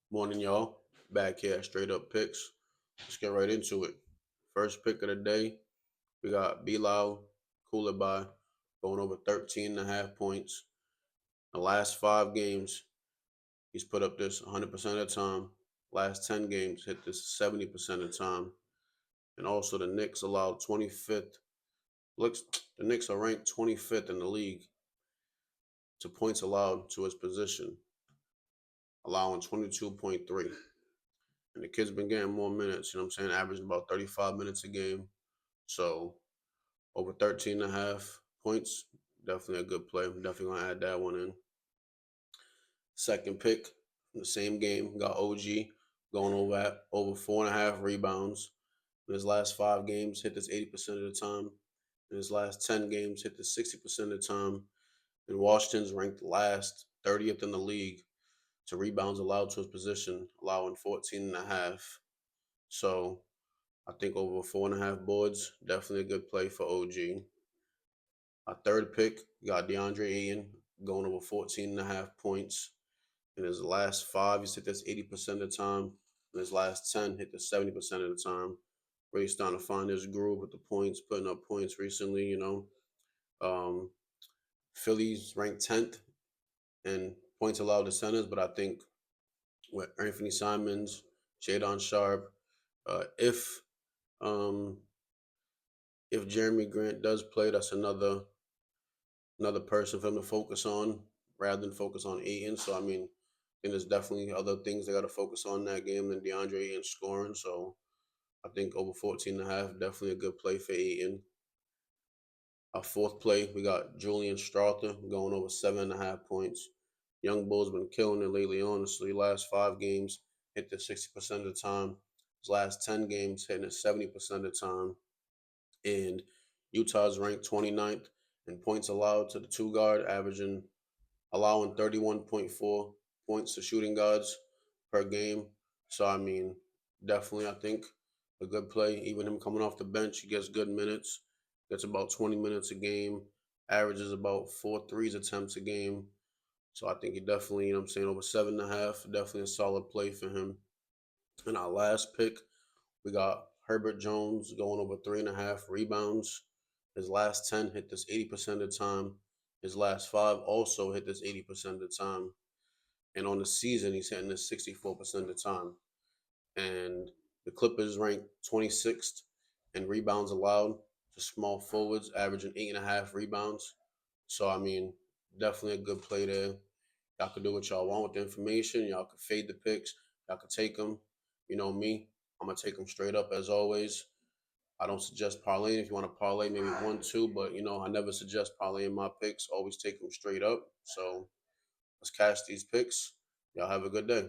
Morning, y'all. Back here at Straight Up Picks. Let's get right into it. First pick of the day, we got Bilal Koulibaly going over 13.5 points. The last 5 games, he's put up this 100% of the time. Last 10 games, hit this 70% of the time. And also, the Knicks allowed 25th. Looks the Knicks are ranked 25th in the league to points allowed to his position, allowing 22.3. And the kid's been getting more minutes, you know what I'm saying? Averaging about 35 minutes a game. So over 13 and a half points, definitely a good play. I'm definitely going to add that one in. Second pick in the same game, got OG going over 4.5 rebounds. In his last 5 games, hit this 80% of the time. In his last 10 games, hit this 60% of the time. And Washington's ranked last, 30th in the league to rebounds allowed to his position, allowing 14 and a half. So I think over 4.5 boards, definitely a good play for OG. Our third pick, we got DeAndre Ayton going over 14.5 points. In his last 5, he's hit this 80% of the time. In his last 10, hit this 70% of the time. Really starting to find his groove with the points, putting up points recently. Um, Philly's ranked 10th in points allowed to centers, but I think with Anthony Simons, Jadon Sharp, if um, if Jeremy Grant does play, that's another person for them to focus on rather than focus on Aiton. So I mean, I think there's definitely other things they got to focus on in that game than DeAndre Ayton scoring. So I think over 14 and a half, definitely a good play for Ayton. Our fourth play, we got Julian Strother going over 7.5 points. Young Bull's been killing it lately, honestly. Last 5 games, hit the 60% of the time. His last 10 games, hitting it 70% of the time. And Utah's ranked 29th in points allowed to the two guard, allowing 31.4 points to shooting guards per game. So I mean, definitely I think a good play. Even him coming off the bench, he gets good minutes. Gets about 20 minutes a game. Averages about 4 threes attempts a game. So I think he definitely, I'm saying, over 7.5, definitely a solid play for him. And our last pick, we got Herbert Jones going over 3.5 rebounds. His last 10 hit this 80% of the time. His last 5 also hit this 80% of the time. And on the season, he's hitting this 64% of the time. And the Clippers ranked 26th in rebounds allowed to small forwards, averaging 8.5 rebounds. So, I mean, definitely a good play there. Y'all can do what y'all want with the information. Y'all can fade the picks. Y'all can take them. You know me, I'm going to take them straight up as always. I don't suggest parlaying. If you want to parlay, maybe 1, 2, but I never suggest parlaying my picks. Always take them straight up. So let's cash these picks. Y'all have a good day.